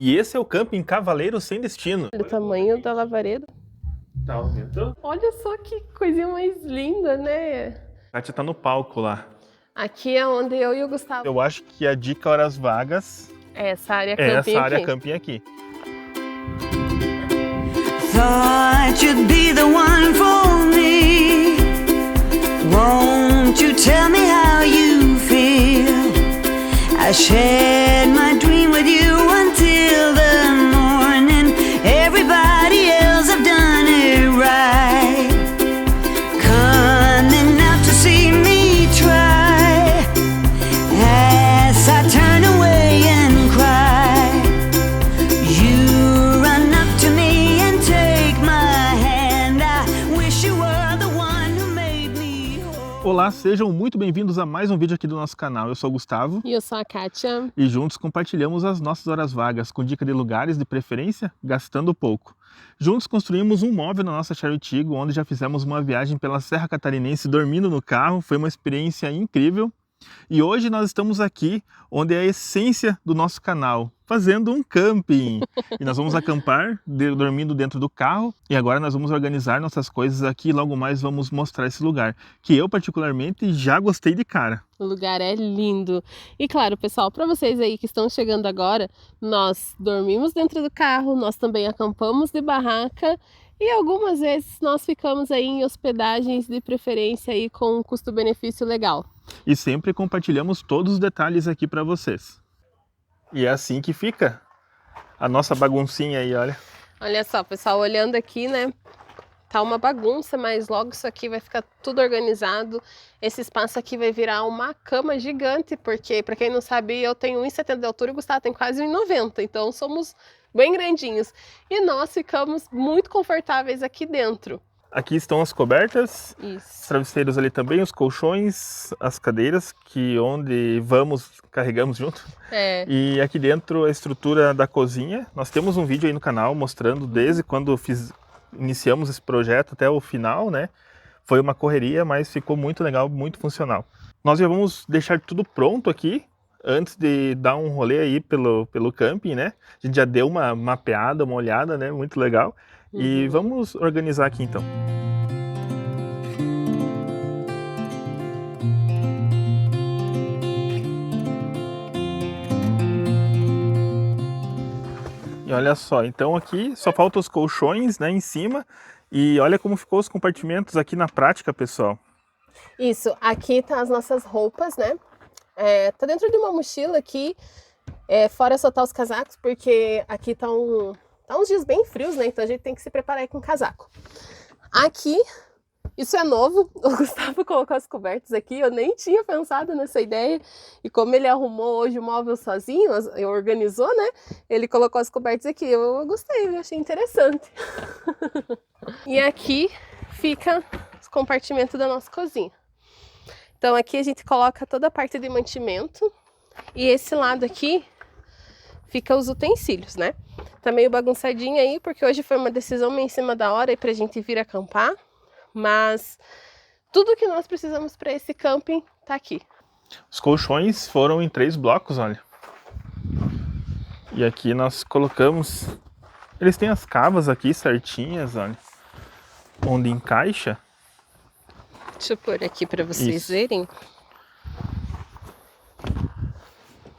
E esse é o Camping Cavaleiro Sem Destino. Olha o tamanho da lavareda. Tá ouvindo? Olha só que coisinha mais linda, né? A Kátia tá no palco lá. Aqui é onde eu e o Gustavo... Eu acho que a dica horas vagas é essa área é camping essa área aqui. camping aqui. Thought you'd be the one for me. Won't you tell me how you feel? I shared my dream with you until the morning. Everybody else have done it right. Coming out to see me try. As I turn away and cry, you run up to me and take my hand. I wish you were the one who made me whole. Olá, sejam muito bem-vindos a mais um vídeo aqui do nosso canal. Eu sou o Gustavo E eu sou a Kátia. e juntos compartilhamos as nossas horas vagas com dica de lugares de preferência, gastando pouco. Juntos construímos um móvel na nossa Chery Tiggo, onde já fizemos uma viagem pela Serra Catarinense dormindo no carro. Foi uma experiência incrível. E hoje nós estamos aqui, onde é a essência do nosso canal, fazendo um camping. E nós vamos acampar, dormindo dentro do carro. E agora nós vamos organizar nossas coisas aqui e logo mais vamos mostrar esse lugar, que eu particularmente já gostei de cara. O lugar é lindo. E claro, pessoal, para vocês aí que estão chegando agora, nós dormimos dentro do carro, nós também acampamos de barraca e algumas vezes nós ficamos aí em hospedagens de preferência aí com um custo-benefício legal. E sempre compartilhamos todos os detalhes aqui para vocês. E é assim que fica a nossa baguncinha aí, olha. Olha só, pessoal, olhando aqui, né? Tá uma bagunça, mas logo isso aqui vai ficar tudo organizado. Esse espaço aqui vai virar uma cama gigante, porque, para quem não sabe, eu tenho 1,70 de altura e o Gustavo tem quase 1,90, então somos bem grandinhos. E nós ficamos muito confortáveis aqui dentro. Aqui estão as cobertas, os Isso. travesseiros ali também, os colchões, as cadeiras, que onde vamos, carregamos junto. É, E aqui dentro a estrutura da cozinha. Nós temos um vídeo aí no canal mostrando desde quando iniciamos esse projeto até o final, né? Foi uma correria, mas ficou muito legal, muito funcional. Nós já vamos deixar tudo pronto aqui, antes de dar um rolê aí pelo camping, né? A gente já deu uma mapeada, uma olhada, né? Muito legal. E vamos organizar aqui então. E olha só, então aqui só faltam os colchões, né, em cima. E olha como ficou os compartimentos aqui na prática, pessoal. isso. Aqui tá as nossas roupas, né? Tá dentro de uma mochila aqui, fora soltar os casacos, porque aqui tá uns dias bem frios, né? Então a gente tem que se preparar aí com casaco. Aqui, isso é novo, o Gustavo colocou as cobertas aqui, eu nem tinha pensado nessa ideia. E como ele arrumou hoje o móvel sozinho, organizou, né? Ele colocou as cobertas aqui, eu gostei, eu achei interessante. E aqui fica os compartimentos da nossa cozinha. Então aqui a gente coloca toda a parte de mantimento e esse lado aqui fica os utensílios, né? Tá meio bagunçadinho aí, porque hoje foi uma decisão meio em cima da hora aí pra gente vir acampar, mas tudo que nós precisamos para esse camping tá aqui. Os colchões foram em 3 blocos, olha. E aqui nós colocamos... Eles têm as cavas aqui certinhas, olha. Onde encaixa. Deixa eu pôr aqui para vocês Isso. verem.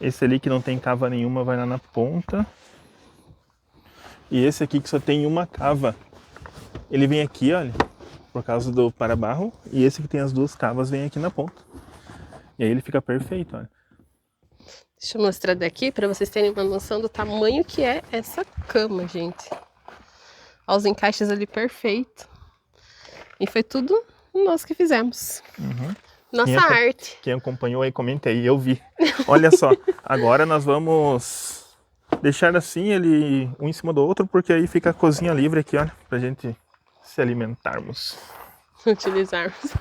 Esse ali que não tem cava nenhuma vai lá na ponta. E esse aqui que só tem uma cava, ele vem aqui, olha, por causa do para-barro. E esse que tem as 2 cavas vem aqui na ponta. E aí ele fica perfeito, olha. Deixa eu mostrar daqui para vocês terem uma noção do tamanho que é essa cama, gente. Olha os encaixes ali perfeito. E foi tudo nós que fizemos. Nossa arte. Quem acompanhou aí, comenta aí, eu vi. Olha só, agora nós vamos deixar assim ele um em cima do outro, porque aí fica a cozinha livre aqui, olha, pra gente se alimentarmos. Utilizarmos.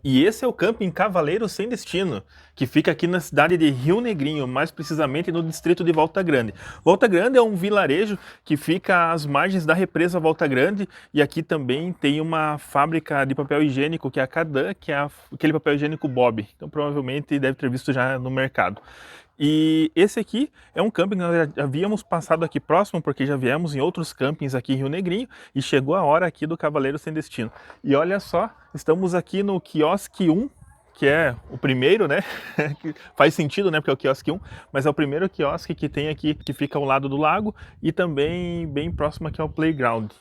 E esse é o camping Cavaleiro Sem Destino, que fica aqui na cidade de Rio Negrinho, mais precisamente no distrito de Volta Grande. Volta Grande é um vilarejo que fica às margens da represa Volta Grande, e aqui também tem uma fábrica de papel higiênico, que é a Cadan, que é aquele papel higiênico Bob. Então provavelmente deve ter visto já no mercado. E esse aqui é um camping que nós já havíamos passado aqui próximo, porque já viemos em outros campings aqui em Rio Negrinho, e chegou a hora aqui do Cavaleiro Sem Destino. E olha só, estamos aqui no quiosque 1, que é o primeiro, né? Faz sentido, né? Porque é o quiosque 1, mas é o primeiro quiosque que tem aqui, que fica ao lado do lago e também bem próximo aqui ao playground.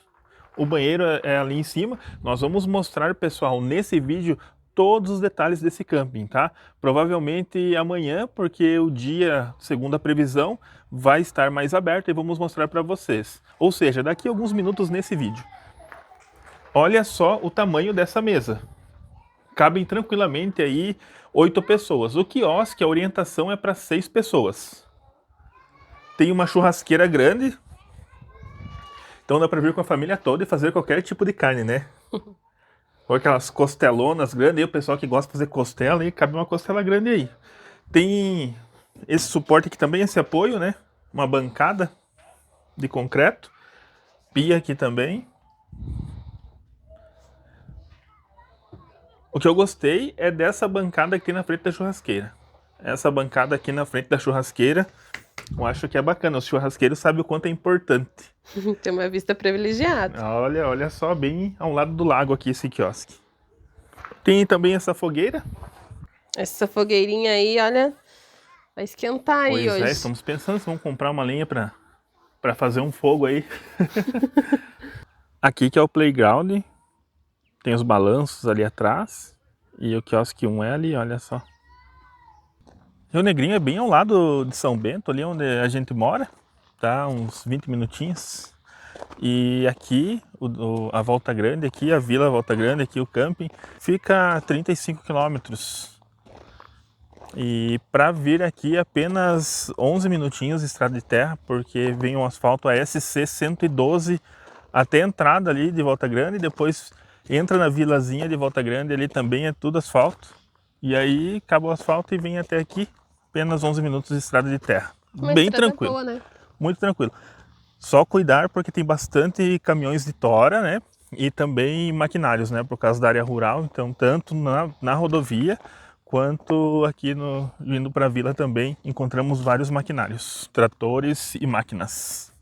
O banheiro é ali em cima. Nós vamos mostrar, pessoal, nesse vídeo todos os detalhes desse camping, tá? Provavelmente amanhã, porque o dia, segundo a previsão, vai estar mais aberto e vamos mostrar para vocês. Ou seja, daqui a alguns minutos nesse vídeo. Olha só o tamanho dessa mesa. Cabem tranquilamente aí 8 pessoas. O quiosque, a orientação é para 6 pessoas. Tem uma churrasqueira grande. Então dá para vir com a família toda e fazer qualquer tipo de carne, né? Ou aquelas costelonas grandes, aí o pessoal que gosta de fazer costela, e cabe uma costela grande aí. Tem esse suporte aqui também, esse apoio, né? Uma bancada de concreto. Pia aqui também. O que eu gostei é dessa bancada aqui na frente da churrasqueira. Essa bancada aqui na frente da churrasqueira, eu acho que é bacana. Os churrasqueiros sabem o quanto é importante. Tem uma vista privilegiada. Olha só, bem ao lado do lago aqui esse quiosque. Tem também essa fogueira. Essa fogueirinha aí, olha, vai esquentar aí Pois hoje. Estamos pensando se vamos comprar uma lenha para fazer um fogo aí. Aqui que é o playground. Tem os balanços ali atrás. E o quiosque 1 é ali, olha só. Rio Negrinho é bem ao lado de São Bento, ali onde a gente mora. Tá, uns 20 minutinhos. E aqui, a Volta Grande, aqui a Vila Volta Grande, aqui o camping, fica a 35 quilômetros. E para vir aqui apenas 11 minutinhos de estrada de terra, porque vem um asfalto ASC 112 até a entrada ali de Volta Grande, e depois entra na vilazinha de Volta Grande, ali também é tudo asfalto. E aí acaba o asfalto e vem até aqui, apenas 11 minutos de estrada de terra. Uma Bem estrada tranquilo. boa, né? Muito tranquilo. Só cuidar porque tem bastante caminhões de tora, né? E também maquinários, né? Por causa da área rural. Então, tanto na rodovia quanto aqui indo para a vila também encontramos vários maquinários, tratores e máquinas.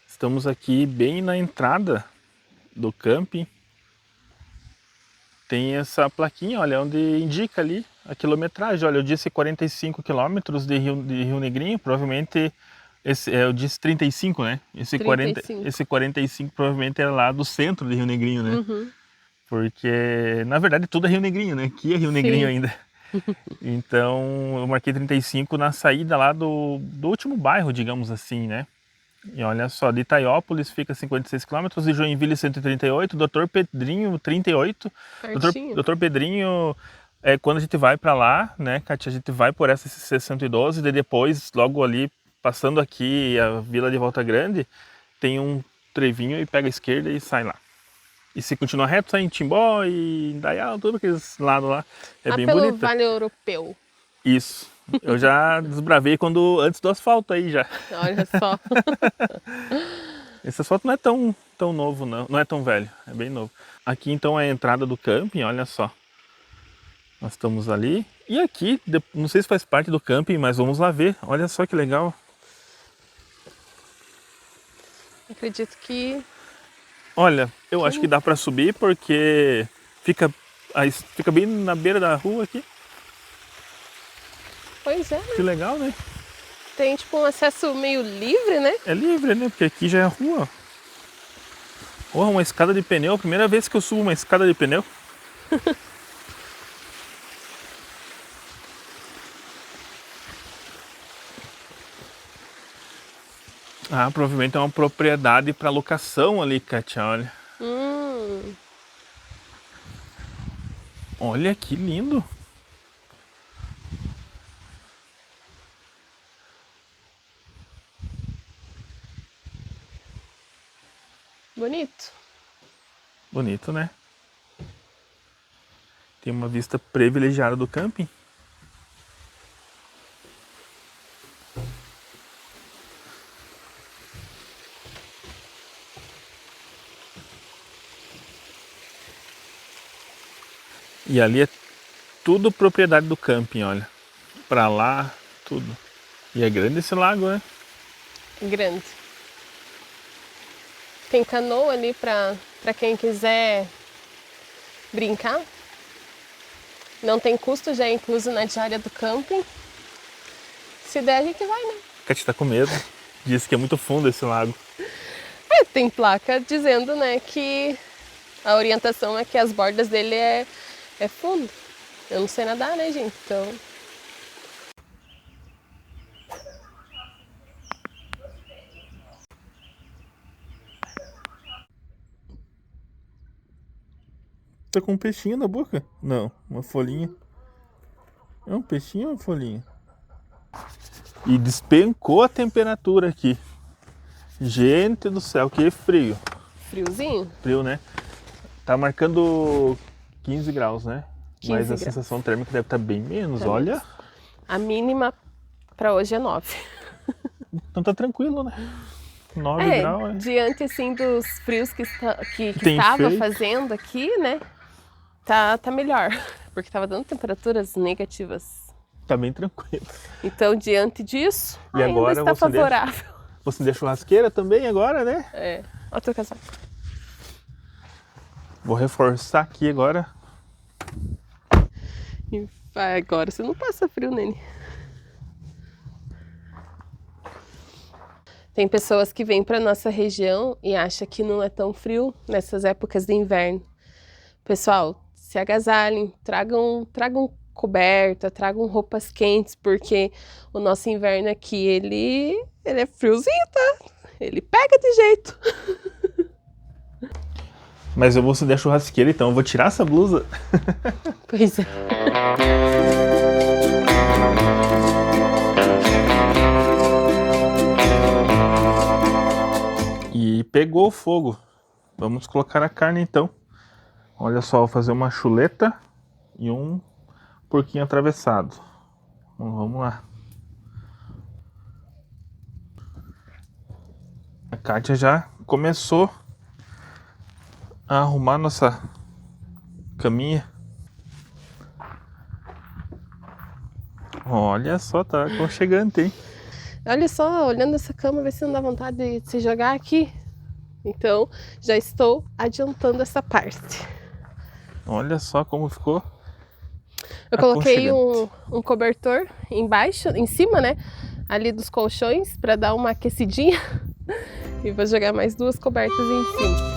Estamos aqui bem na entrada do camping. Tem essa plaquinha, olha, onde indica ali a quilometragem. Olha, eu disse 45 quilômetros de Rio Negrinho, provavelmente eu disse 35, né? Esse 45 provavelmente é lá do centro de Rio Negrinho, né? Uhum. Porque, na verdade, tudo é Rio Negrinho, né? Aqui é Rio Negrinho Sim. ainda. Então, eu marquei 35 na saída lá do último bairro, digamos assim, né? E olha só, de Itaiópolis fica 56 km, de Joinville 138, Doutor Pedrinho 38. Pertinho. Doutor Pedrinho, quando a gente vai para lá, né, Kátia, a gente vai por essa SC 112, e depois, logo ali, passando aqui a Vila de Volta Grande, tem um trevinho e pega a esquerda e sai lá. E se continuar reto, sai em Timbó e Indaial, tudo aqueles lados lá. É Lá bem pelo bonito. Vale Europeu. Isso. Eu já desbravei antes do asfalto aí já. Olha só. Esse asfalto não é tão novo, não é tão velho, é bem novo. Aqui então é a entrada do camping, olha só. Nós estamos ali. E aqui, não sei se faz parte do camping, mas vamos lá ver. Olha só que legal. Acredito que... Olha, eu acho que dá para subir porque fica bem na beira da rua aqui. Pois é, né? Que legal, né? Tem tipo um acesso meio livre, né? É livre, né? Porque aqui já é a rua. Porra, uma escada de pneu. Primeira vez que eu subo uma escada de pneu. Ah, provavelmente é uma propriedade para locação ali, Kátia, olha. Olha que lindo. Bonito. Bonito, né? Tem uma vista privilegiada do camping. E ali é tudo propriedade do camping, olha. Pra lá, tudo. E é grande esse lago, né? Grande. Tem canoa ali pra quem quiser brincar. Não tem custo, já é incluso na diária do camping. Se der, a gente vai, né? A Katy tá com medo. Diz que é muito fundo esse lago. Tem placa dizendo, né, que a orientação é que as bordas dele é fundo. Eu não sei nadar, né, gente? Então... Tá com um peixinho na boca? Não, uma folhinha. É um peixinho ou uma folhinha? E despencou a temperatura aqui. Gente do céu, que frio. Friozinho? Frio, né? Tá marcando 15 graus, né? 15 Mas a graus. sensação térmica deve estar bem menos, Tá olha. menos. A mínima pra hoje é 9. Então tá tranquilo, né? 9 graus, né? Diante assim dos frios que Tem estava feito. fazendo aqui, né? Tá melhor. Porque tava dando temperaturas negativas. Tá bem tranquilo. Então, diante disso, E ainda agora está você favorável. Você deixa churrasqueira também agora, né? É. Olha o teu casaco. Vou reforçar aqui agora. E vai agora, você não passa frio, Nene. Tem pessoas que vêm para nossa região e acham que não é tão frio nessas épocas de inverno. Pessoal, se agasalhem, tragam coberta, tragam roupas quentes, porque o nosso inverno aqui, ele é friozinho, tá? Ele pega de jeito. Mas eu vou acender a churrasqueira, então eu vou tirar essa blusa. Pois é. E pegou o fogo. Vamos colocar a carne então. Olha só, vou fazer uma chuleta e um porquinho atravessado. Então, vamos lá. A Kátia já começou a arrumar nossa caminha. Olha só, tá aconchegante, hein? Olha só, olhando essa cama, vê se não dá vontade de se jogar aqui. Então, já estou adiantando essa parte. Olha só como ficou. Eu coloquei aconchegante. um cobertor embaixo, em cima, né? Ali dos colchões, para dar uma aquecidinha. E vou jogar mais 2 cobertas em cima.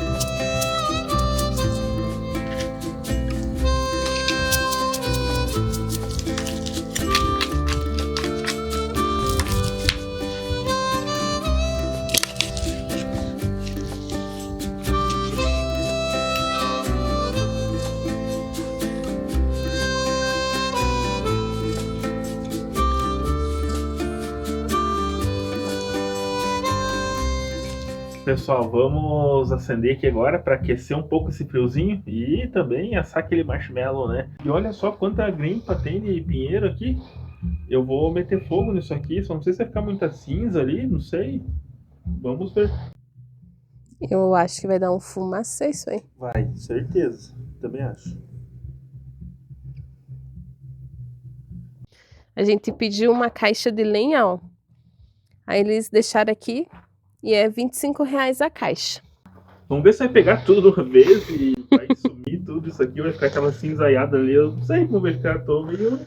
Pessoal, vamos acender aqui agora para aquecer um pouco esse friozinho e também assar aquele marshmallow, né? E olha só quanta grimpa tem de pinheiro aqui. Eu vou meter fogo nisso aqui, só não sei se vai ficar muita cinza ali, não sei. Vamos ver. Eu acho que vai dar um fumacê isso aí. Vai, certeza. Também acho. A gente pediu uma caixa de lenha, ó. Aí eles deixaram aqui e é R$25 a caixa. Vamos ver se vai pegar tudo de uma vez e vai sumir tudo isso aqui, vai ficar aquela cinzaiada ali. Eu não sei como vai ficar, tô meio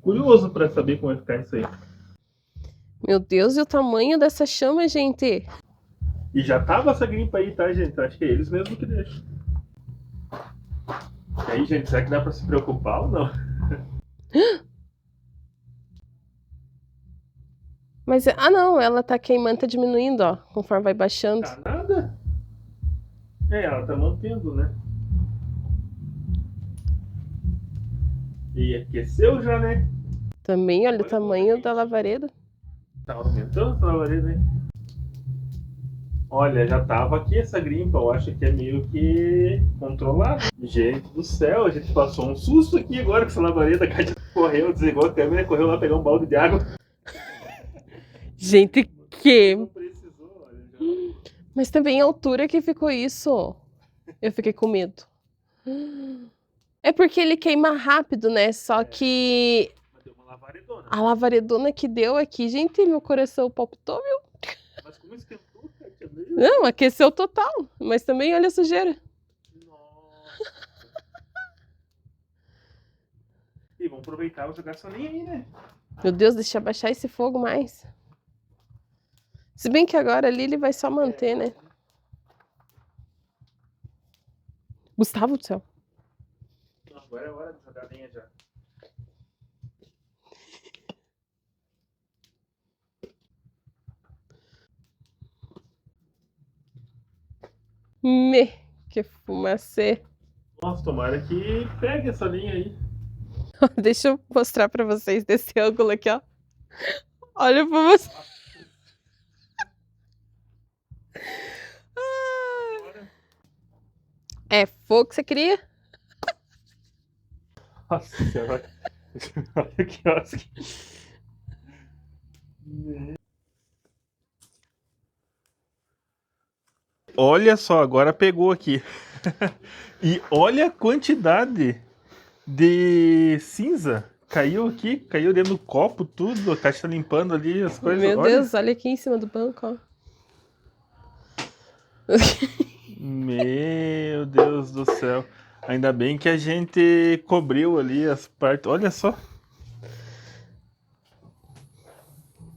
curioso para saber como vai ficar isso aí. Meu Deus, e o tamanho dessa chama, gente? E já tava essa grimpa aí, tá, gente? Acho que é eles mesmos que deixam. E aí, gente, será que dá pra se preocupar ou não? Mas, não, ela tá queimando, tá diminuindo, ó, conforme vai baixando. Tá nada? É, ela tá mantendo, né? E aqueceu já, né? Também, olha o tamanho da lavareda. Tá aumentando essa lavareda, hein? Olha, já tava aqui essa grimpa, eu acho que é meio que controlado. Gente do céu, a gente passou um susto aqui agora com essa labareda. A Kátia correu, desligou a câmera, correu lá pegar um balde de água. Gente, que... Não precisou, olha. Já... Mas também a altura que ficou isso. Eu fiquei com medo. É porque ele queima rápido, né? Só que Mas deu uma lavaredona. a lavaredona que deu aqui, gente, meu coração palpitou, viu? Mas como esquentou, Kátia? Não, aqueceu total. Mas também olha a sujeira. Nossa. E vamos aproveitar e jogar essa linha aí, né? Meu Deus, deixa eu abaixar esse fogo mais. Se bem que agora ali ele vai só manter, né? Gustavo do céu. Agora é hora de jogar a linha já. Que fumacê. Nossa, tomara que pegue essa linha aí. Deixa eu mostrar pra vocês desse ângulo aqui, ó. Olha pra você. É fogo que você queria? Nossa senhora. Olha que quiosque. Olha só, agora pegou aqui. E olha a quantidade de cinza. Caiu aqui, caiu dentro do copo, tudo. A Kátia tá limpando ali as coisas. Meu Olha. Deus, olha aqui em cima do banco, ó. Meu Deus do céu. Ainda bem que a gente cobriu ali as partes. Olha só.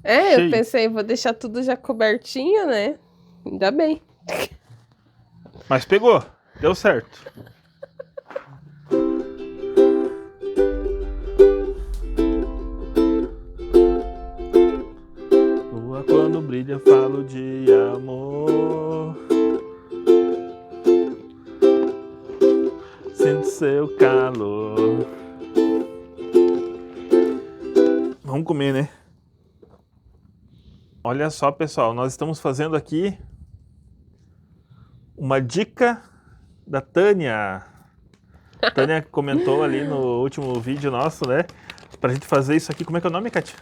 É, eu Cheio. pensei, vou deixar tudo já cobertinho, né? Ainda bem. Mas pegou. Deu certo. Lua quando brilha eu falo de amor. Sinto seu calor. Vamos comer, né? Olha só, pessoal, nós estamos fazendo aqui uma dica da Tânia. A Tânia comentou ali no último vídeo nosso, né? Pra gente fazer isso aqui. Como é que é o nome, Kátia?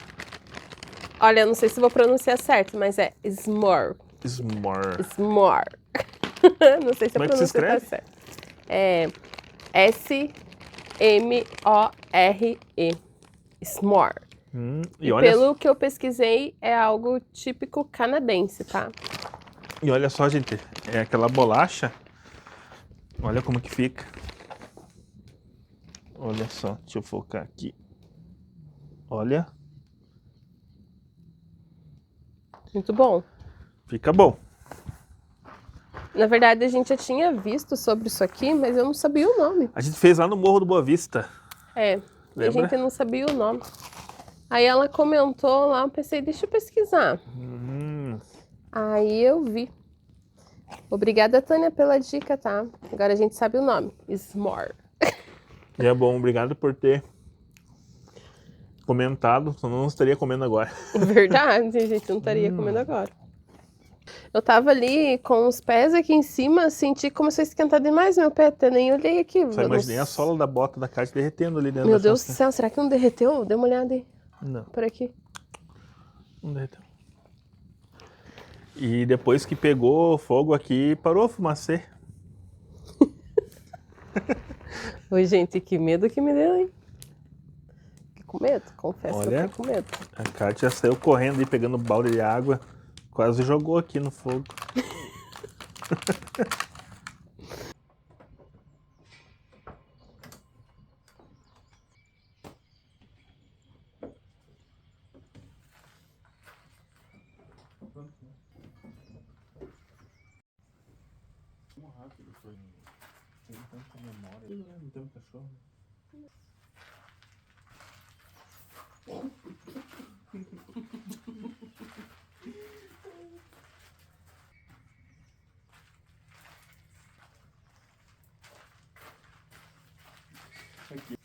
Olha, eu não sei se vou pronunciar certo, mas é s'more. S'more. S'more. Não sei se Como a é que se pronúncia tá escreve? certa. É S-M-O-R-E. S'more. E E olha, pelo que eu pesquisei, é algo típico canadense, tá? e olha só, gente. É aquela bolacha. Olha como que fica. Olha só. Deixa eu focar aqui. Olha. Muito bom. Fica bom. Na verdade, a gente já tinha visto sobre isso aqui, mas eu não sabia o nome. A gente fez lá no Morro do Boa Vista. É, Lembra? a gente não sabia o nome. Aí ela comentou lá, eu pensei, deixa eu pesquisar. Aí eu vi. Obrigada, Tânia, pela dica, tá? Agora a gente sabe o nome. S'more. E é bom, obrigado por ter comentado, senão não estaria comendo agora. Verdade, a gente não estaria comendo agora. Eu tava ali com os pés aqui em cima, senti que começou a esquentar demais meu pé, até nem olhei aqui. Só imaginei a sola da bota da Kátia derretendo ali dentro Meu da Deus do churrasqueira. céu, será que não derreteu? Dê uma olhada aí, Não, por aqui. não derreteu. E depois que pegou fogo aqui, parou a fumacê. Oi, gente, que medo que me deu, hein? Fiquei com medo, confesso que eu Olha. fiquei com medo. A Kátia saiu correndo e pegando balde de água, quase jogou aqui no fogo. Como rápido foi. Tem tanta memória. Não tem um cachorro. Aqui.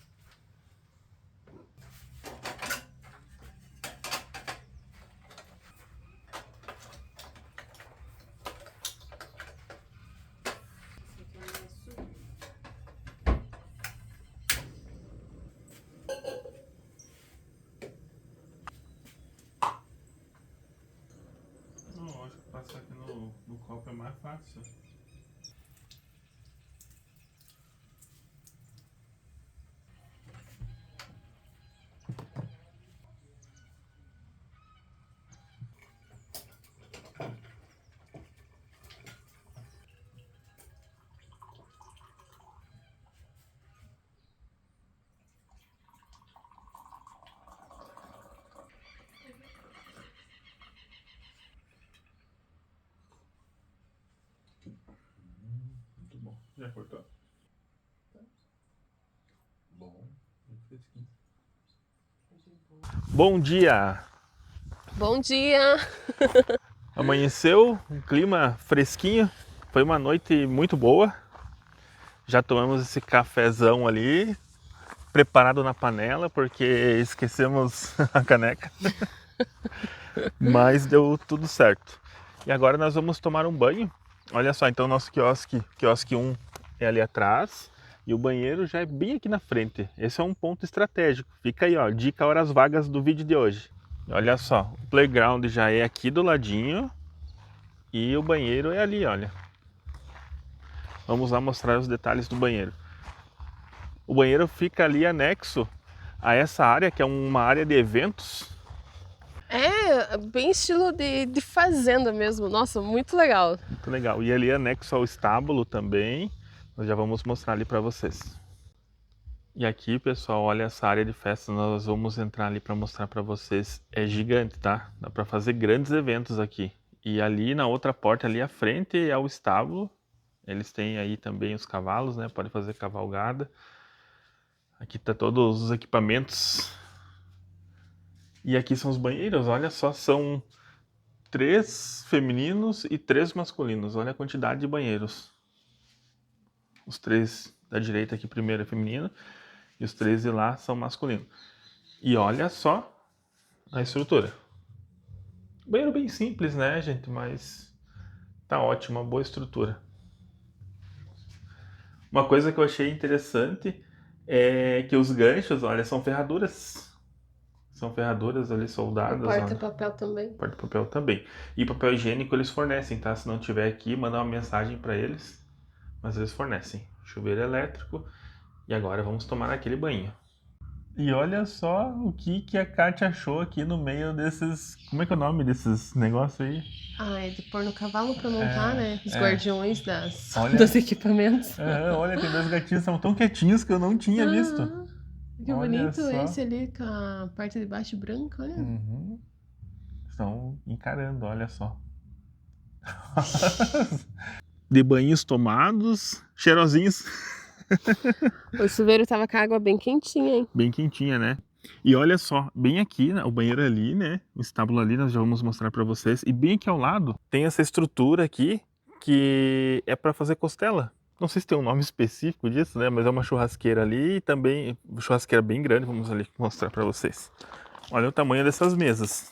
passar aqui no copo é mais fácil. Muito bom. Já cortou? Bom, muito fresquinho. Bom dia! Bom dia! Amanheceu, um clima fresquinho, foi uma noite muito boa. Já tomamos esse cafezão ali, preparado na panela, porque esquecemos a caneca. Mas deu tudo certo. E agora nós vamos tomar um banho. Olha só, então nosso quiosque 1 é ali atrás e o banheiro já é bem aqui na frente. Esse é um ponto estratégico. Fica aí, ó, dica horas vagas do vídeo de hoje. Olha só, o playground já é aqui do ladinho e o banheiro é ali, olha. Vamos lá mostrar os detalhes do banheiro. O banheiro fica ali anexo a essa área, que é uma área de eventos. É, bem estilo de fazenda mesmo. Nossa, muito legal. Muito legal. E ali anexo ao estábulo também. Nós já vamos mostrar ali para vocês. E aqui, pessoal, olha essa área de festa. Nós vamos entrar ali para mostrar para vocês. É gigante, tá? Dá para fazer grandes eventos aqui. E ali na outra porta, ali à frente, é o estábulo. Eles têm aí também os cavalos, né? Pode fazer cavalgada. Aqui tá todos os equipamentos. E aqui são os banheiros, olha só, são 3 femininos e 3 masculinos. Olha a quantidade de banheiros. Os 3 da direita aqui primeiro é feminino e os 3 de lá são masculinos. E olha só a estrutura. Banheiro bem simples, né, gente? Mas tá ótimo, uma boa estrutura. Uma coisa que eu achei interessante é que os ganchos, olha, são ferraduras. São ferraduras ali soldadas. Porta-papel também. Porta-papel também. E papel higiênico eles fornecem, tá? Se não tiver aqui, manda uma mensagem para eles. Mas eles fornecem. Chuveiro elétrico. E agora vamos tomar aquele banho. E olha só o que a Kátia achou aqui no meio desses... Como é que é o nome desses negócios aí? Ah, é de pôr no cavalo pra montar, né? Os é. guardiões Olha. dos equipamentos. Olha, tem 2 gatinhos, são tão quietinhos que eu não tinha visto. Que Olha bonito só. esse ali com a parte de baixo branca, olha. Uhum. Estão encarando, olha só. De banhos tomados, cheirosinhos. O chuveiro tava com a água bem quentinha, hein? Bem quentinha, né? E olha só, bem aqui, o banheiro ali, né? O estábulo ali, nós já vamos mostrar pra vocês. E bem aqui ao lado, tem essa estrutura aqui, que é pra fazer costela. Não sei se tem um nome específico disso, né? Mas é uma churrasqueira ali e também, uma churrasqueira bem grande, vamos ali mostrar pra vocês. Olha o tamanho dessas mesas.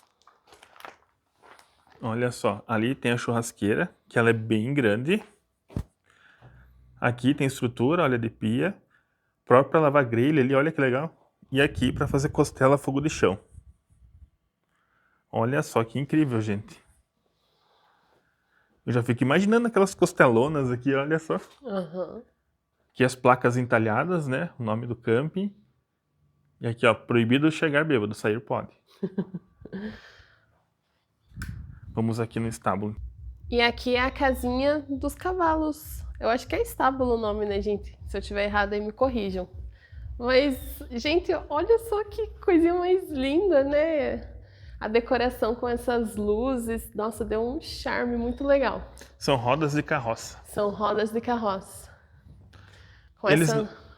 Olha só, ali tem a churrasqueira, que ela é bem grande. Aqui tem estrutura, olha, de pia. Próprio para lavar grelha ali, olha que legal. E aqui para fazer costela a fogo de chão. Olha só que incrível, gente. Eu já fico imaginando aquelas costelonas aqui, olha só. Uhum. Aqui as placas entalhadas, né? O nome do camping. E aqui, ó, proibido chegar bêbado, sair pode. Vamos aqui no estábulo. E aqui é a casinha dos cavalos. Eu acho que é estábulo o nome, né, gente? Se eu tiver errado aí me corrijam. Mas, gente, olha só que coisinha mais linda, né? A decoração com essas luzes, nossa, deu um charme muito legal. São rodas de carroça. São rodas de carroça. Com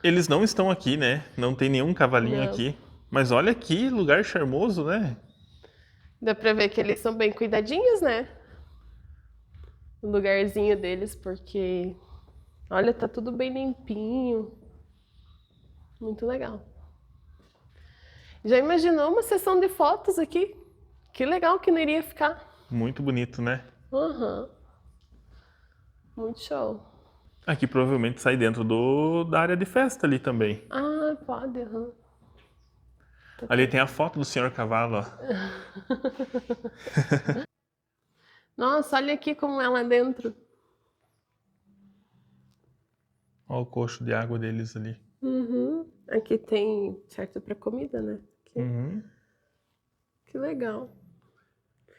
Eles não estão aqui, né? Não tem nenhum cavalinho Não. aqui. Mas olha que lugar charmoso, né? Dá pra ver que eles são bem cuidadinhos, né? O lugarzinho deles, porque... Olha, tá tudo bem limpinho. Muito legal. Já imaginou uma sessão de fotos aqui? Que legal que não iria ficar. Muito bonito, né? Uhum. Muito show. Aqui provavelmente sai dentro da área de festa ali também. Ah, pode. Uhum. Ali tem a foto do senhor cavalo, ó. Nossa, olha aqui como é lá dentro. Olha o coxo de água deles ali. Uhum. Aqui tem certo para comida, né? Aqui. Uhum. Que legal.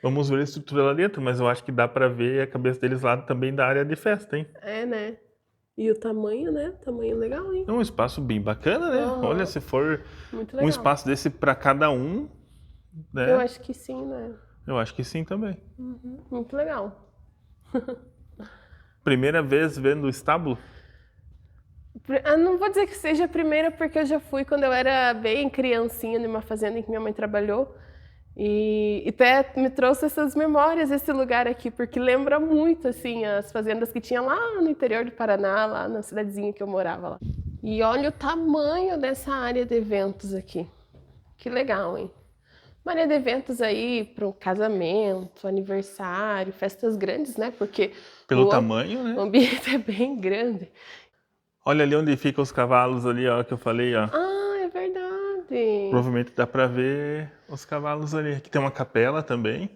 Vamos ver a estrutura lá dentro, mas eu acho que dá pra ver a cabeça deles lá também da área de festa, hein? É, né? E o tamanho, né? Tamanho legal, hein? É um espaço bem bacana, né? Aham. Olha, se for Muito um legal. espaço desse pra cada um, né? Eu acho que sim, né? Eu acho que sim também. Muito legal. Primeira vez vendo o estábulo? Eu não vou dizer que seja a primeira, porque eu já fui quando eu era bem criancinha numa fazenda em que minha mãe trabalhou. E até me trouxe essas memórias, esse lugar aqui, porque lembra muito, assim, as fazendas que tinha lá no interior do Paraná, lá na cidadezinha que eu morava lá. E olha o tamanho dessa área de eventos aqui. Que legal, hein? Uma área de eventos aí para um casamento, aniversário, festas grandes, né? Porque Pelo o tamanho, o né? ambiente é bem grande. Olha ali onde ficam os cavalos ali, ó, que eu falei, ó. Ah, é verdade. Provavelmente dá pra ver os cavalos ali. Aqui tem uma capela também.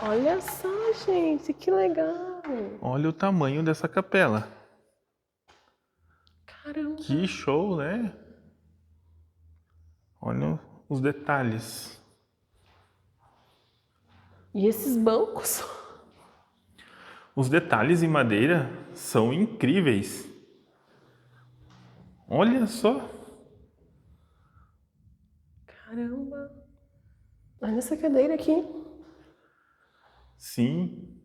Olha só, gente, que legal. Olha o tamanho dessa capela. Caramba. Que show, né? Olha os detalhes. E esses bancos? Os detalhes em madeira são incríveis. Olha só. Caramba. Olha essa cadeira aqui. Sim.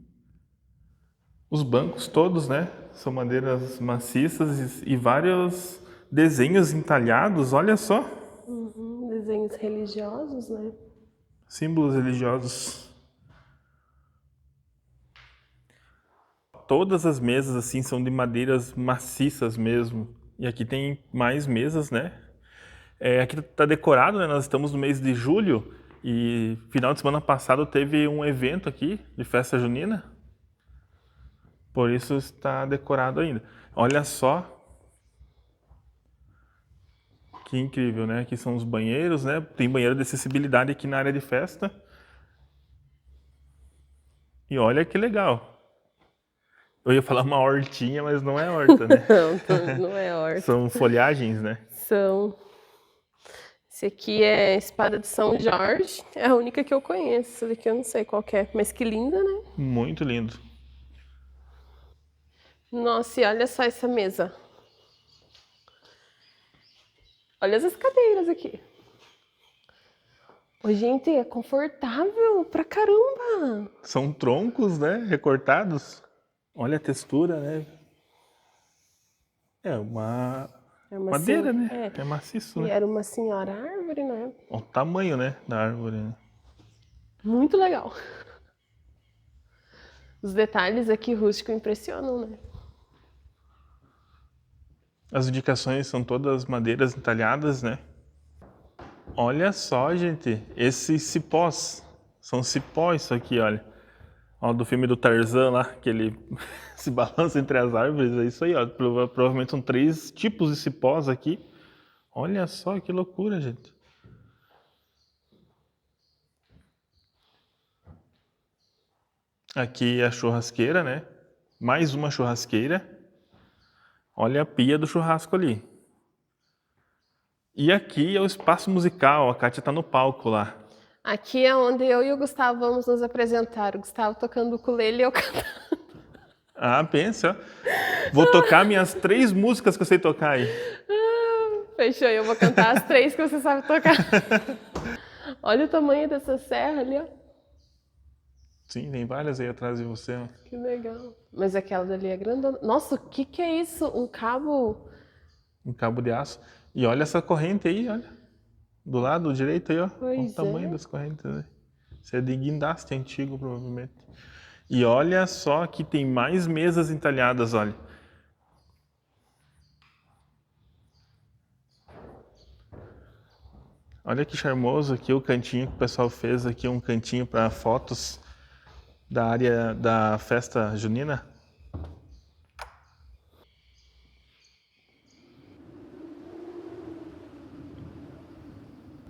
Os bancos todos, né? São madeiras maciças e vários desenhos entalhados. Olha só. Desenhos religiosos, né? Símbolos religiosos. Todas as mesas assim são de madeiras maciças mesmo. E aqui tem mais mesas, né? Aqui tá decorado, né? Nós estamos no mês de julho e final de semana passado teve um evento aqui de festa junina. Por isso está decorado ainda. Olha só. Que incrível, né? Aqui são os banheiros, né? Tem banheiro de acessibilidade aqui na área de festa. E olha que legal. Eu ia falar uma hortinha, mas não é horta, né? Não é horta. São folhagens, né? São. Esse aqui é espada de São Jorge. É a única que eu conheço. Essa daqui eu não sei qual que é. Mas que linda, né? Muito lindo. Nossa, e olha só essa mesa. Olha essas cadeiras aqui. Ô, gente, é confortável pra caramba. São troncos, né? Recortados. Olha a textura, né? É uma É uma madeira, sen- né? É maciço, E né? era uma senhora árvore, né? Olha o tamanho, né? Da árvore, né? Muito legal. Os detalhes aqui rústicos impressionam, né? As indicações são todas madeiras entalhadas, né? Olha só, gente. Esses cipós. São cipós isso aqui, olha. Ó, do filme do Tarzan lá, que ele se balança entre as árvores. É isso aí, ó. Provavelmente são 3 tipos de cipós aqui. Olha só que loucura, gente. Aqui a churrasqueira, né? Mais uma churrasqueira. Olha a pia do churrasco ali. E aqui é o espaço musical. A Kátia tá no palco lá. Aqui é onde eu e o Gustavo vamos nos apresentar. O Gustavo tocando ukulele e eu cantando. Ah, pensa, ó. Vou tocar minhas 3 músicas que eu sei tocar aí. Fechou, eu vou cantar as 3 que você sabe tocar. Olha o tamanho dessa serra ali, ó. Sim, tem várias aí atrás de você, ó. Que legal. Mas aquela dali é grandona. Nossa, o que que é isso? Um cabo... Um cabo de aço. E olha essa corrente aí, olha. Do lado direito aí, ó. Olha o Pois tamanho é. das correntes, né? Isso é de guindaste antigo, provavelmente. E olha só que tem mais mesas entalhadas, olha. Olha que charmoso aqui o cantinho que o pessoal fez aqui, um cantinho para fotos da área da festa junina.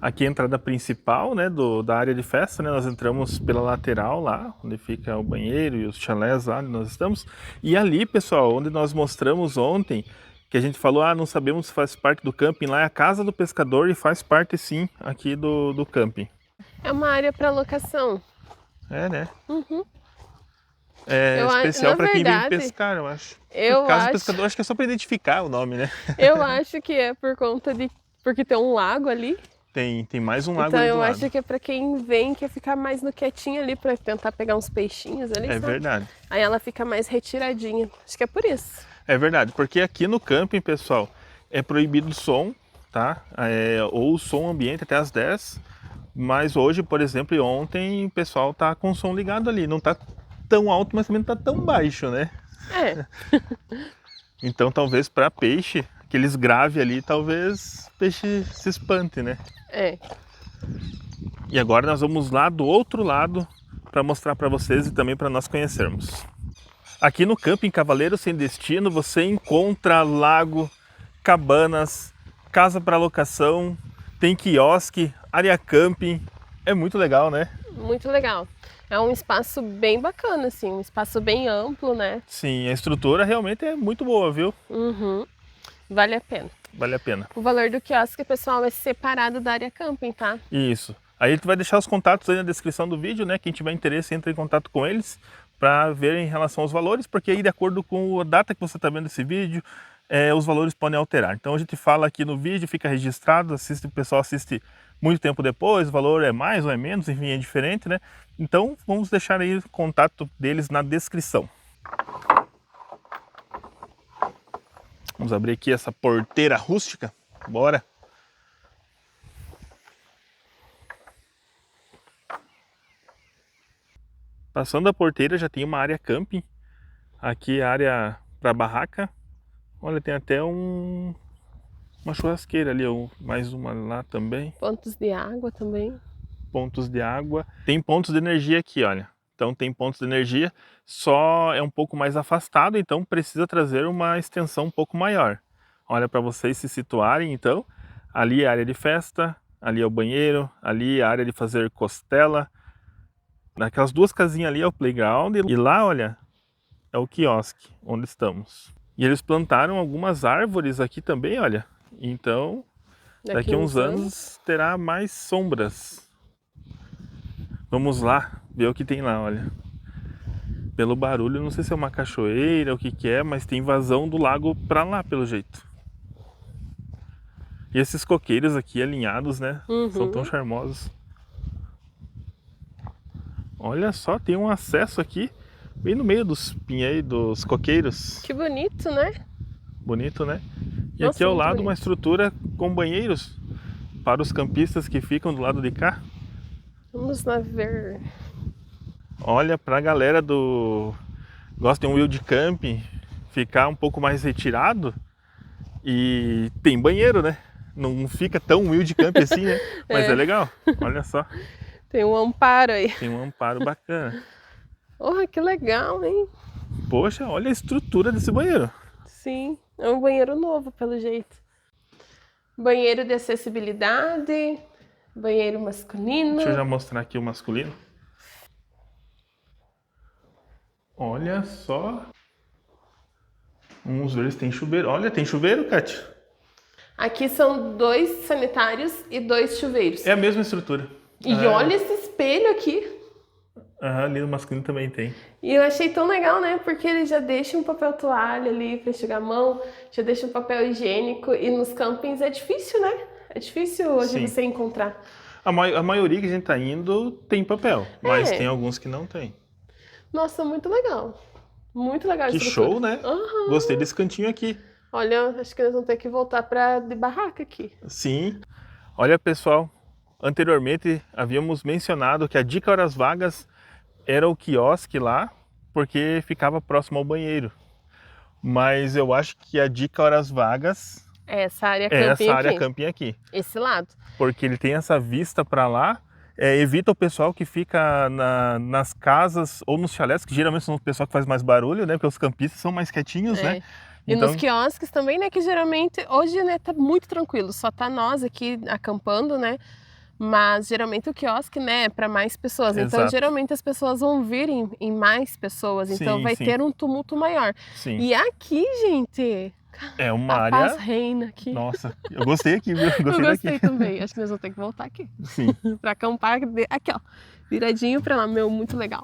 Aqui é a entrada principal, né, da área de festa, né? Nós entramos pela lateral lá, onde fica o banheiro e os chalés lá onde nós estamos. E ali, pessoal, onde nós mostramos ontem, que a gente falou, não sabemos se faz parte do camping, lá é a Casa do Pescador e faz parte sim aqui do camping. É uma área para locação. É, né? Uhum. É especial para quem vem pescar, eu acho. Casa do Pescador, acho que é só para identificar o nome, né? Eu acho que é por conta porque tem um lago ali. Tem mais um lago então ali do eu lado. acho que é pra quem vem, quer ficar mais no quietinho ali, pra tentar pegar uns peixinhos ali, É sabe? verdade. Aí ela fica mais retiradinha. Acho que é por isso. É verdade, porque aqui no camping, pessoal, é proibido o som, tá? Ou o som ambiente até as 10. Mas hoje, por exemplo, e ontem, o pessoal tá com o som ligado ali. Não tá tão alto, mas também não tá tão baixo, né? É. Então talvez para peixe, aqueles graves ali, talvez o peixe se espante, né? É. E agora nós vamos lá do outro lado para mostrar para vocês e também para nós conhecermos. Aqui no Camping Cavaleiro Sem Destino você encontra lago, cabanas, casa para locação, tem quiosque, área camping. É muito legal, né? Muito legal. É um espaço bem bacana, assim, um espaço bem amplo, né? Sim, a estrutura realmente é muito boa, viu? Uhum. Vale a pena. Vale a pena. O valor do quiosque, pessoal, é separado da área camping, tá? Isso. Aí a gente vai deixar os contatos aí na descrição do vídeo, né? Quem tiver interesse, entra em contato com eles para ver em relação aos valores, porque aí de acordo com a data que você está vendo esse vídeo, os valores podem alterar. Então a gente fala aqui no vídeo, fica registrado, o pessoal assiste muito tempo depois, o valor é mais ou é menos, enfim, é diferente, né? Então vamos deixar aí o contato deles na descrição. Vamos abrir aqui essa porteira rústica, bora! Passando a porteira já tem uma área camping, aqui a área para barraca, olha, tem até uma churrasqueira ali, mais uma lá também. Pontos de água também. Pontos de água, tem pontos de energia aqui, olha. Então tem pontos de energia, só é um pouco mais afastado, então precisa trazer uma extensão um pouco maior. Olha, para vocês se situarem, então, ali é a área de festa, ali é o banheiro, ali é a área de fazer costela. Naquelas duas casinhas ali é o playground e lá, olha, é o quiosque onde estamos. E eles plantaram algumas árvores aqui também, olha. Então, daqui a uns anos terá mais sombras. Vamos lá ver o que tem lá, olha. Pelo barulho, não sei se é uma cachoeira, o que que é, mas tem vazão do lago pra lá, pelo jeito. E esses coqueiros aqui alinhados, né? São tão charmosos. Olha só, tem um acesso aqui, bem no meio dos pinheiros, dos coqueiros. Que bonito, né? Bonito, né? E Nossa, aqui ao muito lado bonito. uma estrutura com banheiros para os campistas que ficam do lado de cá. Vamos lá ver. Olha, pra galera gosta de um wild camping, ficar um pouco mais retirado, e tem banheiro, né? Não fica tão wild camping assim, né? Mas é legal, olha só. Tem um amparo aí. Tem um amparo bacana. Oh, que legal, hein? Poxa, olha a estrutura desse banheiro. Sim, é um banheiro novo, pelo jeito. Banheiro de acessibilidade, banheiro masculino. Deixa eu já mostrar aqui o masculino. Olha só. Vamos ver se tem chuveiro. Olha, tem chuveiro, Kátia? Aqui são 2 sanitários e 2 chuveiros. É a mesma estrutura. E olha esse espelho aqui. Ali no masculino também tem. E eu achei tão legal, né? Porque ele já deixa um papel toalha ali pra enxugar a mão, já deixa um papel higiênico. E nos campings é difícil, né? É difícil hoje Sim. você encontrar. A maioria que a gente tá indo tem papel, mas tem alguns que não tem. Nossa, muito legal. Muito legal. Que show, né? Uhum. Gostei desse cantinho aqui. Olha, acho que nós vamos ter que voltar de barraca aqui. Sim. Olha, pessoal, anteriormente havíamos mencionado que a dica horas vagas era o quiosque lá, porque ficava próximo ao banheiro. Mas eu acho que a dica horas vagas Essa área é camping essa área aqui. camping aqui. Esse lado. Porque ele tem essa vista para lá, evita o pessoal que fica nas casas ou nos chalés, que geralmente são o pessoal que faz mais barulho, né? Porque os campistas são mais quietinhos, né? E Então, nos quiosques também, né? Que geralmente, hoje, né, tá muito tranquilo. Só tá nós aqui acampando, né? Mas geralmente o quiosque, né, é para mais pessoas. Então Exato. geralmente as pessoas vão vir em mais pessoas. Então Sim, vai sim. ter um tumulto maior. Sim. E aqui, gente, É uma a paz área... reina aqui. Nossa, eu gostei aqui, viu? Eu Gostei gostei daqui. também. Acho que nós vamos ter que voltar aqui. Sim. Pra acampar aqui, ó. Viradinho pra lá. Meu, muito legal.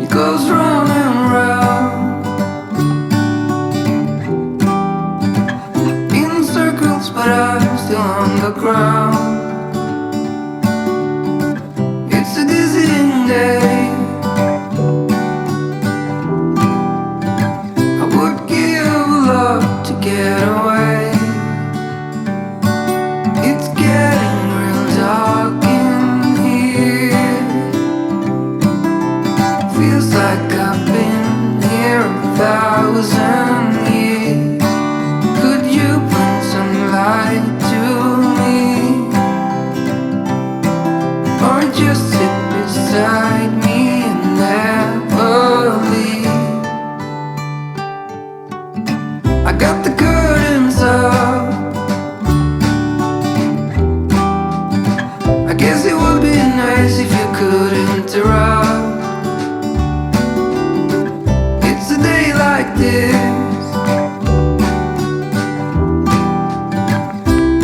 It goes round and round in circles, but I'm still on the ground. It's a dizzying day. I would give a lot to get away. It's getting real dark in here. Feels like I've been here 1,000 years. Could you bring some light to me? Or just sit beside me and never leave? I got the curtains up. I guess it would be nice if you could interrupt. It's a day like this.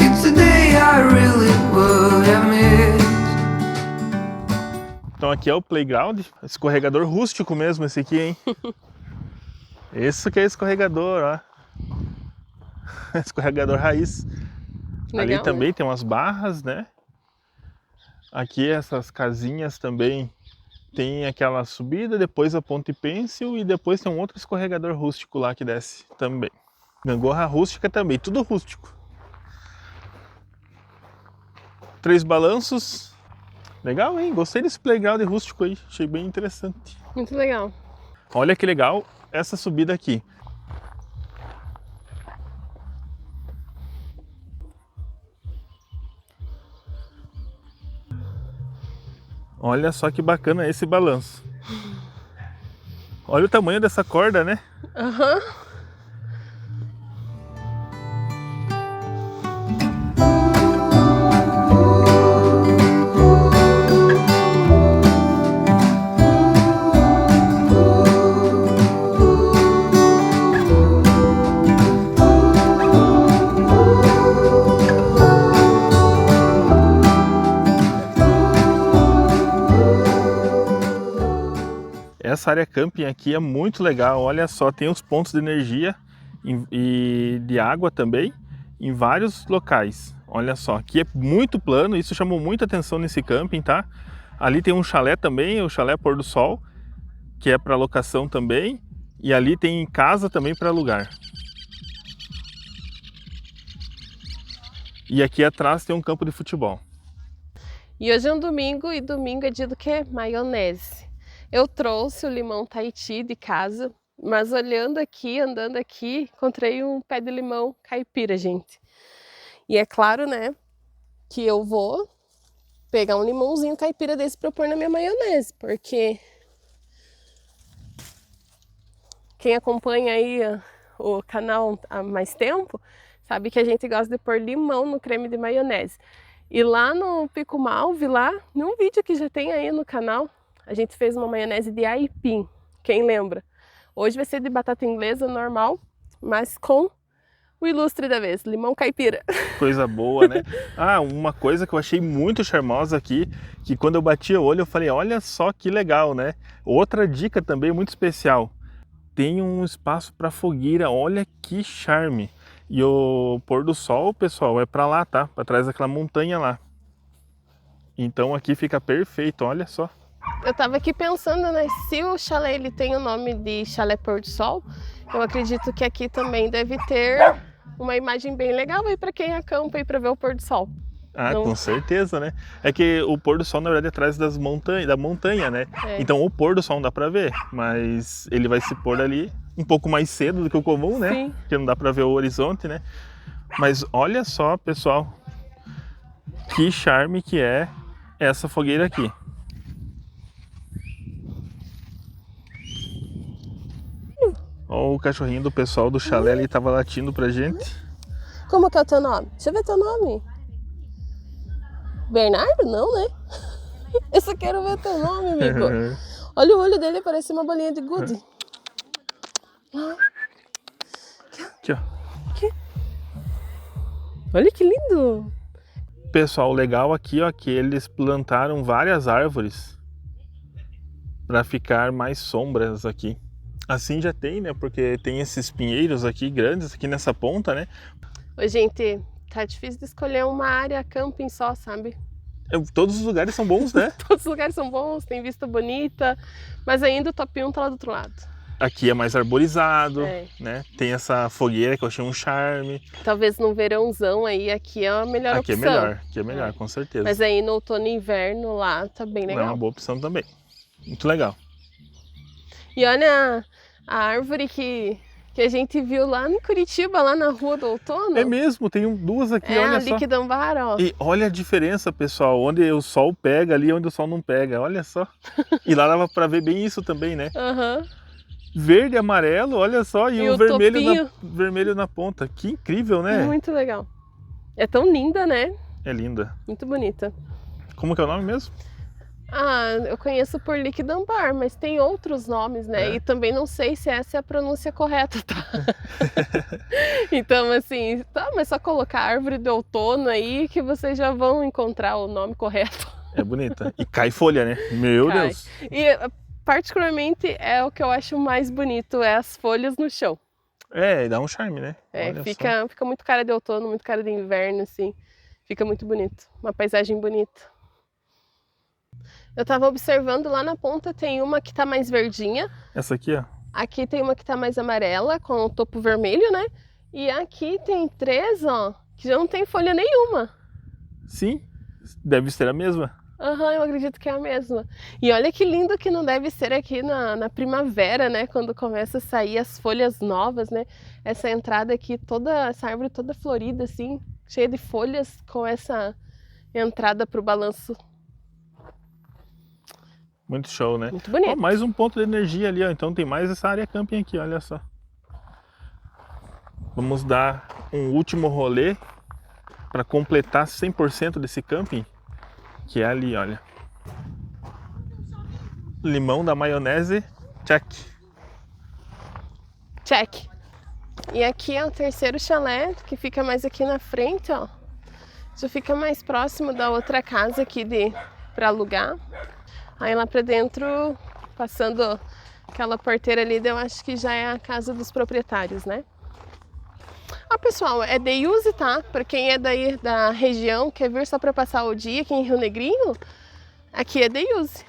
It's a day I really would have missed. Então aqui é o playground, escorregador rústico mesmo esse aqui, hein? Isso que é escorregador, ó. Escorregador raiz. Ali Legal, também né? tem umas barras, né? Aqui essas casinhas também tem aquela subida, depois a ponte pêncil e depois tem um outro escorregador rústico lá que desce também. Gangorra rústica também, tudo rústico. 3 balanços. Legal, hein? Gostei desse playground rústico aí, achei bem interessante. Muito legal. Olha que legal essa subida aqui. Olha só que bacana esse balanço. Olha o tamanho dessa corda, né? Aham. Essa área camping aqui é muito legal, olha só, tem os pontos de energia e de água também em vários locais. Olha só, aqui é muito plano, isso chamou muita atenção nesse camping, tá? Ali tem um chalé também, o chalé Pôr do Sol, que é para locação também, e ali tem casa também para alugar. E aqui atrás tem um campo de futebol. E hoje é um domingo e domingo é dia do quê? Maionese. Eu trouxe o limão Tahiti de casa, mas olhando aqui, andando aqui, encontrei um pé de limão caipira, gente. E é claro, né, que eu vou pegar um limãozinho caipira desse pra eu pôr na minha maionese, porque quem acompanha aí o canal há mais tempo sabe que a gente gosta de pôr limão no creme de maionese. E lá no Pico Malve, lá, num vídeo que já tem aí no canal, a gente fez uma maionese de aipim, quem lembra? Hoje vai ser de batata inglesa normal, mas com o ilustre da vez, limão caipira. Coisa boa, né? Ah, uma coisa que eu achei muito charmosa aqui, que quando eu bati o olho eu falei, olha só que legal, né? Outra dica também muito especial, tem um espaço para fogueira, olha que charme. E o pôr do sol, pessoal, é para lá, tá? Para trás daquela montanha lá. Então aqui fica perfeito, olha só. Eu tava aqui pensando, né, se o chalé ele tem o nome de Chalé Pôr do Sol, eu acredito que aqui também deve ter uma imagem bem legal aí para quem acampa aí para ver o pôr do sol. Ah, Não- com certeza, né? É que o pôr do sol, na verdade, é atrás da montanha, né? É. Então o pôr do sol não dá pra ver, mas ele vai se pôr ali um pouco mais cedo do que o comum, né? Sim. Porque não dá pra ver o horizonte, né? Mas olha só, pessoal, que charme que é essa fogueira aqui. Ó, o cachorrinho do pessoal do chalé ali tava latindo pra gente. Como que é o teu nome? Deixa eu ver teu nome. Bernardo? Não, né? Eu só quero ver teu nome, amigo. Olha o olho dele, parece uma bolinha de gude. Aqui, ó. Olha que lindo. Pessoal, legal aqui, ó, que eles plantaram várias árvores para ficar mais sombras aqui. Assim já tem, né? Porque tem esses pinheiros aqui grandes aqui nessa ponta, né? Ô, gente, tá difícil de escolher uma área camping só, sabe? Todos os lugares são bons, né? Todos os lugares são bons, tem vista bonita, mas ainda o top 1 tá lá do outro lado. Aqui é mais arborizado, É. né? Tem essa fogueira que eu achei um charme. Talvez no verãozão aí, aqui é a melhor Aqui opção. é melhor, com certeza. Mas aí no outono e inverno lá tá bem É legal. uma boa opção também. Muito legal. E olha a árvore que a gente viu lá em Curitiba, lá na Rua do Outono. É mesmo, tem duas aqui, É olha a só. liquidambar, ó. E olha a diferença, pessoal, onde o sol pega ali, onde o sol não pega, olha só. E lá dava pra ver bem isso também, né? Aham. Verde e amarelo, olha só, e E o o vermelho vermelho na ponta. Que incrível, né? Muito legal. É tão linda, né? É linda. Muito bonita. Como que é o nome mesmo? Ah, eu conheço por liquidambar, mas tem outros nomes, né? É. E também não sei se essa é a pronúncia correta, tá? Então, assim, tá, mas só colocar árvore de outono aí que vocês já vão encontrar o nome correto. É bonita. E cai folha, né? Meu Cai. Deus. E particularmente é o que eu acho mais bonito, é as folhas no chão. É, dá um charme, né? É, Olha fica muito cara de outono, muito cara de inverno, assim. Fica muito bonito. Uma paisagem bonita. Eu tava observando lá na ponta, tem uma que tá mais verdinha. só. Essa aqui, ó. Aqui tem uma que tá mais amarela, com o topo vermelho, né? E aqui tem 3, ó, que já não tem folha nenhuma. Sim, deve ser a mesma. Aham, eu acredito que é a mesma. E olha que lindo que não deve ser aqui na primavera, né? Quando começa a sair as folhas novas, né? Essa entrada aqui, essa árvore toda florida, assim, cheia de folhas, com essa entrada pro balanço. Muito show, né? Muito bonito. Ó, mais um ponto de energia ali, ó. Então tem mais essa área camping aqui, olha só. Vamos dar um último rolê para completar 100% desse camping, que é ali, olha. Limão da maionese, check. Check. E aqui é o terceiro chalé, que fica mais aqui na frente, ó. Já fica mais próximo da outra casa aqui para alugar. Aí lá pra dentro, passando aquela porteira ali, eu acho que já é a casa dos proprietários, né? Ah, pessoal, é day use, tá? Pra quem é daí da região, quer vir só pra passar o dia aqui em Rio Negrinho, aqui é day use.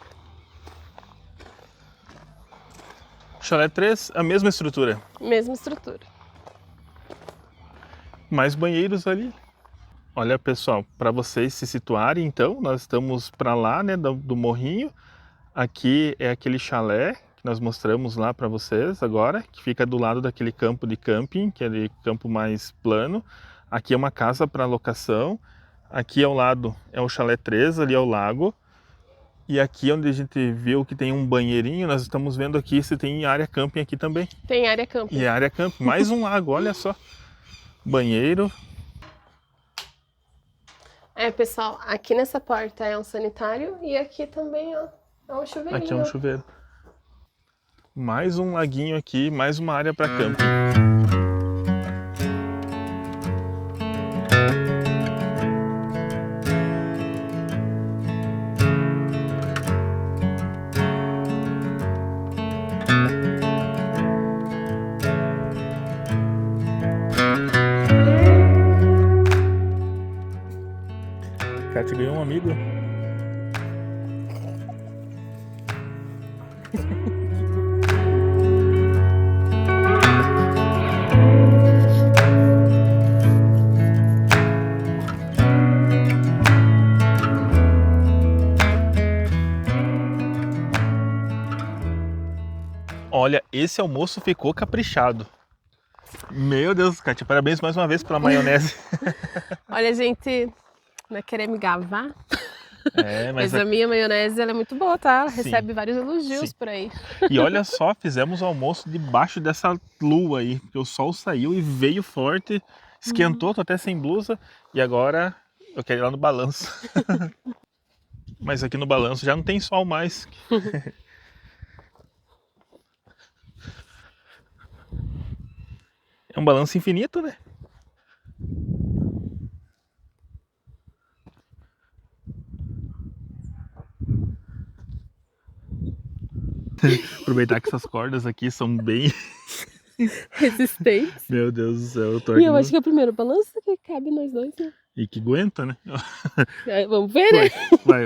Chalé 3, a mesma estrutura. Mesma estrutura. Mais banheiros ali. Olha, pessoal, para vocês se situarem, então, nós estamos para lá, né, do morrinho. Aqui é aquele chalé que nós mostramos lá para vocês agora, que fica do lado daquele campo de camping, aquele campo mais plano. Aqui é uma casa para locação. Aqui ao lado é o chalé 3, ali é o lago. E aqui onde a gente viu que tem um banheirinho, nós estamos vendo aqui se tem área camping aqui também. Tem área camping. E área camping, mais um lago, olha só. Banheiro. É, pessoal, aqui nessa porta é um sanitário e aqui também, ó, é um chuveirinho. Aqui é um chuveiro. Mais um laguinho aqui, mais uma área para camping. Kátia ganhou um amigo. Esse almoço ficou caprichado. Meu Deus, Kátia, parabéns mais uma vez pela maionese. Olha, gente, não é querer me gabar, Mas mas a minha maionese ela é muito boa, tá? Ela Sim. recebe vários elogios Sim. por aí. E olha só, fizemos o almoço debaixo dessa lua aí, porque o sol saiu e veio forte, esquentou, tô até sem blusa, e agora eu quero ir lá no balanço. Mas aqui no balanço já não tem sol mais. É um balanço infinito, né? Aproveitar que essas cordas aqui são bem... Resistente. Meu Deus do céu, eu tô E aqui eu no- acho que é o primeiro balanço que cabe nós dois, né? E que aguenta, né? Vamos ver, né? Vai,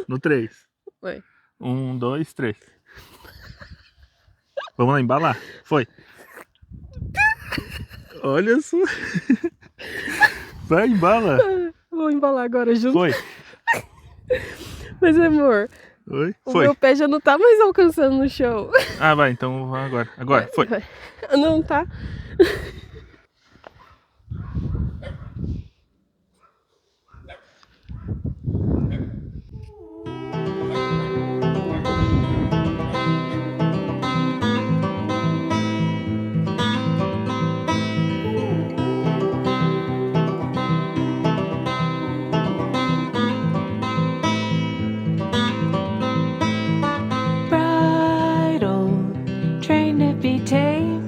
no 3. Vai. 1, 2, 3. Vamos lá embalar? Foi. Olha só. Vai, embala. Vou embalar agora junto. Foi. Mas, amor, Oi. o Foi. meu pé já não tá mais alcançando no chão. Ah, vai, então vai agora. Agora, foi. Vai. Não tá? Bright old train to be tamed.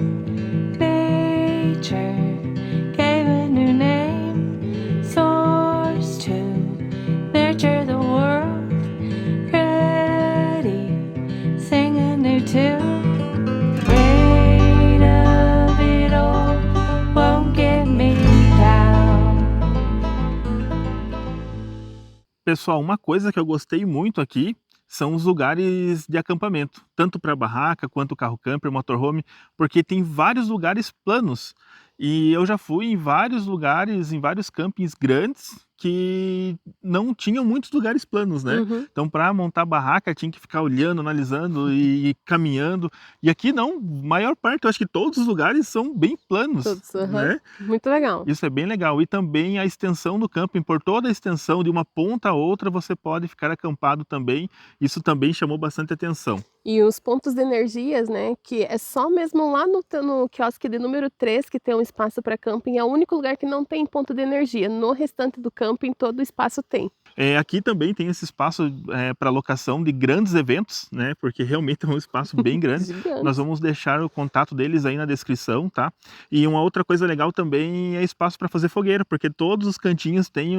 Nature gave a new name. Source to nurture the world. Ready, sing a new tune. Weight of it all won't get me down. Pessoal, uma coisa que eu gostei muito aqui são os lugares de acampamento, tanto para barraca quanto carro camper, motorhome, porque tem vários lugares planos. E eu já fui em vários lugares, em vários campings grandes que não tinham muitos lugares planos, né? Uhum. Então, para montar barraca, tinha que ficar olhando, analisando e caminhando. E aqui não, maior parte, eu acho que todos os lugares são bem planos, Todos, aham. né? Muito legal. Isso é bem legal. E também a extensão do camping, por toda a extensão, de uma ponta a outra, você pode ficar acampado também. Isso também chamou bastante atenção. E os pontos de energias, né? Que é só mesmo lá no quiosque de número 3 que tem um espaço para camping. É o único lugar que não tem ponto de energia. No restante do camping, todo o espaço tem. Aqui também tem esse espaço para locação de grandes eventos, né? Porque realmente é um espaço bem grande. Gigante. Nós vamos deixar o contato deles aí na descrição, tá? E uma outra coisa legal também é espaço para fazer fogueira, porque todos os cantinhos têm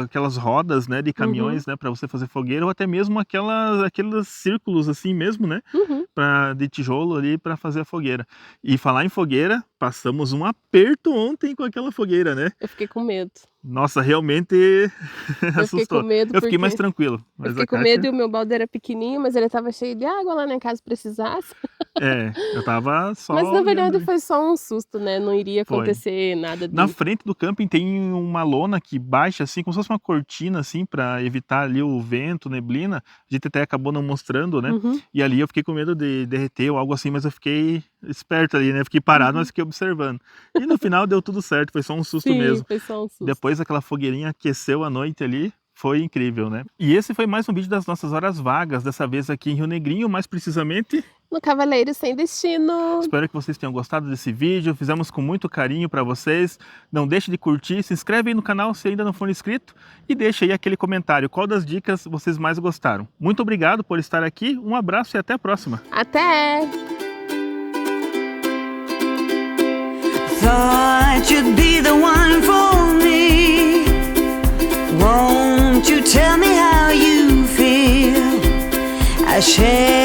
aquelas rodas, né, de caminhões, né, para você fazer fogueira, ou até mesmo aqueles círculos assim mesmo, né, Uhum. de tijolo ali para fazer a fogueira. E falar em fogueira, passamos um aperto ontem com aquela fogueira, né? Eu fiquei com medo. Nossa, realmente Eu fiquei assustou. com medo Eu fiquei mais porque tranquilo. eu Mas fiquei a com Kátia- medo e o meu balde era pequenininho, mas ele tava cheio de água lá, né, caso precisasse. eu tava só. Mas na verdade olhando. foi só um susto, né? Não iria Foi. acontecer nada Na disso. frente do camping tem uma lona que baixa assim, como se fosse uma cortina assim, para evitar ali o vento, neblina. A gente até acabou não mostrando, né? Uhum. E ali eu fiquei com medo de derreter ou algo assim, mas eu fiquei esperto ali, né? Fiquei parado, mas fiquei observando. E no final deu tudo certo, foi só um susto Sim, mesmo. foi só um susto. Depois aquela fogueirinha aqueceu a noite ali, foi incrível, né? E esse foi mais um vídeo das nossas horas vagas, dessa vez aqui em Rio Negrinho, mais precisamente. No Cavaleiro Sem Destino. Espero que vocês tenham gostado desse vídeo, fizemos com muito carinho para vocês. Não deixe de curtir, se inscreve aí no canal se ainda não for inscrito e deixa aí aquele comentário, qual das dicas vocês mais gostaram. Muito obrigado por estar aqui, um abraço e até a próxima. Até! Thought you'd be the one for me. Won't you tell me how you feel? I share